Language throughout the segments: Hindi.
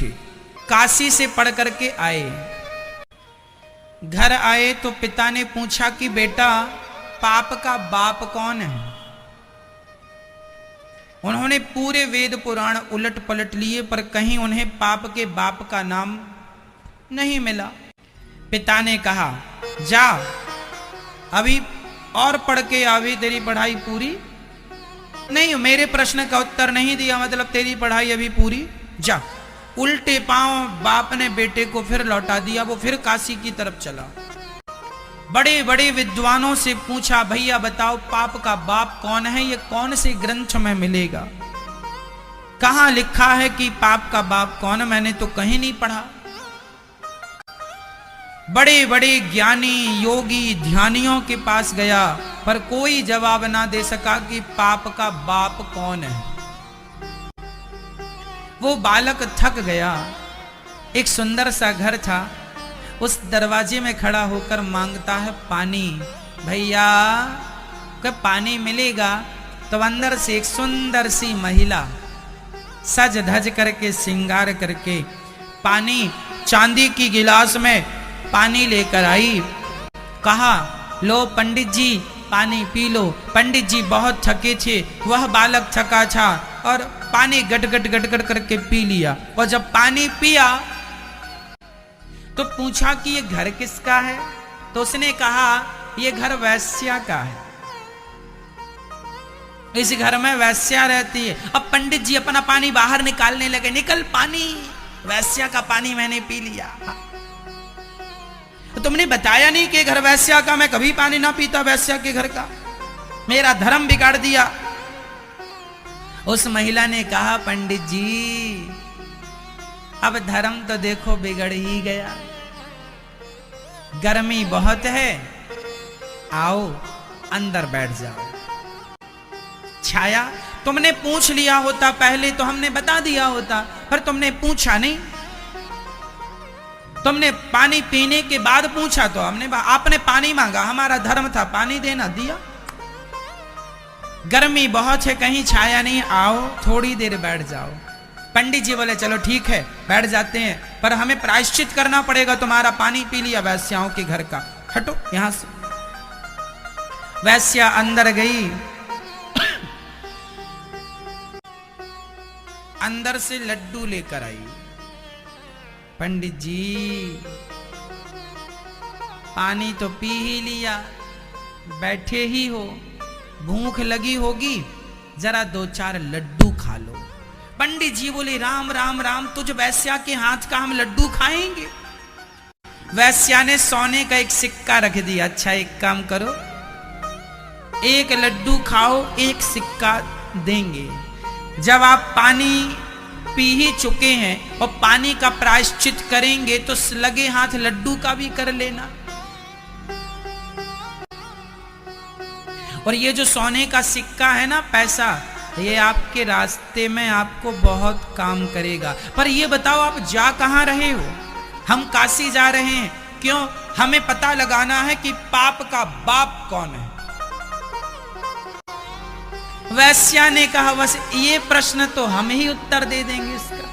थे, काशी से पढ़ करके आए। घर आए तो पिता ने पूछा कि बेटा पाप का बाप कौन है। उन्होंने पूरे वेद पुराण उलट पलट लिए पर कहीं उन्हें पाप के बाप का नाम नहीं मिला। पिता ने कहा जा अभी और पढ़ के आवे, तेरी पढ़ाई पूरी नहीं, मेरे प्रश्न का उत्तर नहीं दिया मतलब तेरी पढ़ाई अभी पूरी, जा। उल्टे पांव बाप ने बेटे को फिर लौटा दिया, वो फिर काशी की तरफ चला। बड़े बड़े विद्वानों से पूछा भैया बताओ पाप का बाप कौन है, ये कौन से ग्रंथ में मिलेगा, कहां लिखा है कि पाप का बाप कौन है, मैंने तो कहीं नहीं पढ़ा। बड़े बड़े ज्ञानी योगी ध्यानियों के पास गया पर कोई जवाब ना दे सका कि पाप का बाप कौन है। वो बालक थक गया। एक सुंदर सा घर था, उस दरवाजे में खड़ा होकर मांगता है पानी, भैया क्या पानी मिलेगा। तो अंदर से एक सुंदर सी महिला सज धज करके श्रृंगार करके पानी चांदी की गिलास में पानी लेकर आई। कहा लो पंडित जी पानी पी लो। पंडित जी बहुत थके थे, वह बालक थका था और पानी गट गट गट गट करके पी लिया। और जब पानी पिया तो पूछा कि ये घर किसका है, तो उसने कहा ये घर वैश्या का है, इस घर में वैश्या रहती है। अब पंडित जी अपना पानी बाहर निकालने लगे, निकल पानी, वैश्या का पानी मैंने पी लिया। तो तुमने बताया नहीं कि घर वैश्या का, मैं कभी पानी ना पीता वैश्या के घर का, मेरा धर्म बिगाड़ दिया। उस महिला ने कहा पंडित जी अब धर्म तो देखो बिगड़ ही गया, गर्मी बहुत है, आओ अंदर बैठ जाओ। छाया तुमने पूछ लिया होता पहले तो हमने बता दिया होता, पर तुमने पूछा नहीं। तुमने पानी पीने के बाद पूछा तो हमने, आपने पानी मांगा, हमारा धर्म था पानी देना, दिया। गर्मी बहुत है, कहीं छाया नहीं, आओ थोड़ी देर बैठ जाओ। पंडित जी बोले चलो ठीक है बैठ जाते हैं, पर हमें प्रायश्चित करना पड़ेगा, तुम्हारा पानी पी लिया वैश्याओं के घर का, हटो यहां से। वैश्या अंदर गई, अंदर से लड्डू लेकर आई। पंडित जी पानी तो पी ही लिया, बैठे ही हो, भूख लगी होगी, जरा 2-4 लड्डू खा लो। पंडित जी बोले राम राम राम, तुझ वैश्या के हाथ का हम लड्डू खाएंगे। वैश्या ने सोने का एक सिक्का रख दिया, अच्छा एक काम करो, एक लड्डू खाओ, एक सिक्का देंगे। जब आप पानी पी ही चुके हैं और पानी का प्रायश्चित करेंगे तो लगे हाथ लड्डू का भी कर लेना। और ये जो सोने का सिक्का है ना, पैसा, ये आपके रास्ते में आपको बहुत काम करेगा। पर ये बताओ आप जा कहां रहे हो? हम काशी जा रहे हैं, क्यों? हमें पता लगाना है कि पाप का बाप कौन है। वैश्या ने कहा बस ये प्रश्न तो हम ही उत्तर दे देंगे इसका।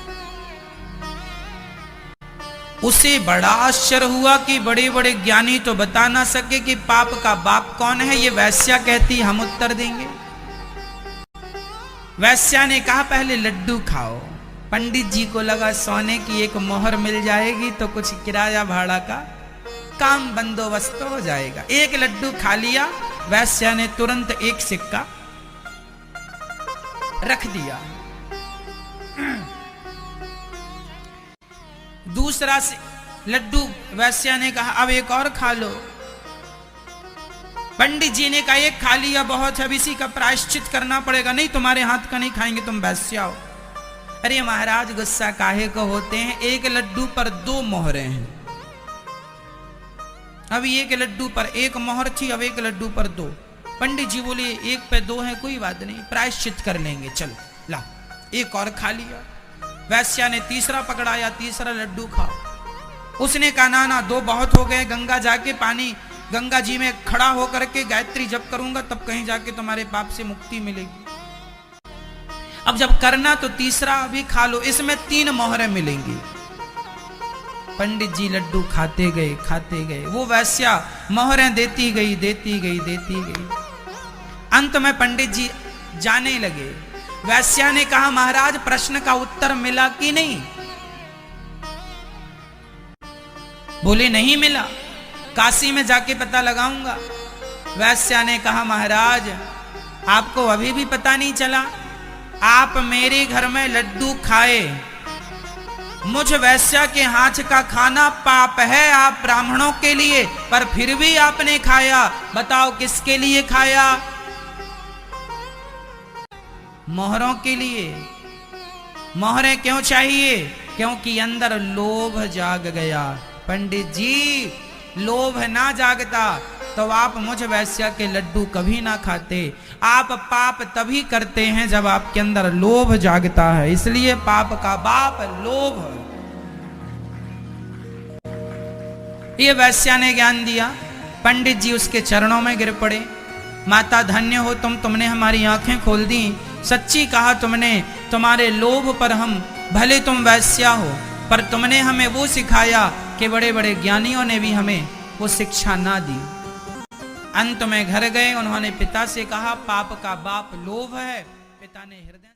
उसे बड़ा आश्चर्य हुआ कि बड़े बड़े ज्ञानी तो बता ना सके कि पाप का बाप कौन है, ये वैश्या कहती हम उत्तर देंगे। वैश्या ने कहा पहले लड्डू खाओ। पंडित जी को लगा सोने की एक मोहर मिल जाएगी तो कुछ किराया भाड़ा का काम बंदोबस्त हो जाएगा। एक लड्डू खा लिया, वैश्या ने तुरंत एक सिक्का रख दिया। दूसरा लड्डू वैश्या ने कहा अब एक और खा लो। पंडित जी ने कहा एक खा लिया बहुत है, अब इसी का प्रायश्चित करना पड़ेगा। नहीं तुम्हारे हाथ का नहीं खाएंगे, तुम वैश्या हो। अरे महाराज गुस्सा काहे को होते हैं, एक लड्डू पर 2 मोहरें हैं। अब एक लड्डू पर 1 मोहर थी, अब एक लड्डू पर 2। पंडित जी बोले 1 पे 2 है, कोई बात नहीं, प्रायश्चित कर लेंगे, चलो ला। एक और खा लिया। वैश्या ने तीसरा पकड़ाया, तीसरा लड्डू खाओ। उसने कहा ना ना 2 बहुत हो गए, गंगा जाके पानी गंगा जी में खड़ा होकर के गायत्री जप करूंगा तब कहीं जाके तुम्हारे पाप से मुक्ति मिलेगी। अब जब करना तो तीसरा भी खा लो, इसमें 3 मोहरें मिलेंगी। पंडित जी लड्डू खाते गए, वो वैश्या मोहरें देती गई। अंत में पंडित जी जाने लगे। वैश्या ने कहा, महाराज प्रश्न का उत्तर मिला कि नहीं? बोले नहीं मिला, काशी में जाके पता लगाऊंगा। वैश्या ने कहा, महाराज आपको अभी भी पता नहीं चला? आप मेरे घर में लड्डू खाए, मुझ वैश्या के हाथ का खाना पाप है आप ब्राह्मणों के लिए, पर फिर भी आपने खाया। बताओ किसके लिए खाया? मोहरों के लिए। मोहरें क्यों चाहिए? क्योंकि अंदर लोभ जाग गया। पंडित जी लोभ ना जागता तो आप मुझ वैश्या के लड्डू कभी ना खाते। आप पाप तभी करते हैं जब आपके अंदर लोभ जागता है, इसलिए पाप का बाप लोभ। ये वैश्या ने ज्ञान दिया। पंडित जी उसके चरणों में गिर पड़े। माता धन्य हो तुमने हमारी आंखें खोल दी। सच्ची कहा तुमने, तुम्हारे लोभ पर हम, भले तुम वैश्या हो पर तुमने हमें वो सिखाया कि बड़े बड़े ज्ञानियों ने भी हमें वो शिक्षा ना दी। अंत में घर गए, उन्होंने पिता से कहा पाप का बाप लोभ है। पिता ने हृदय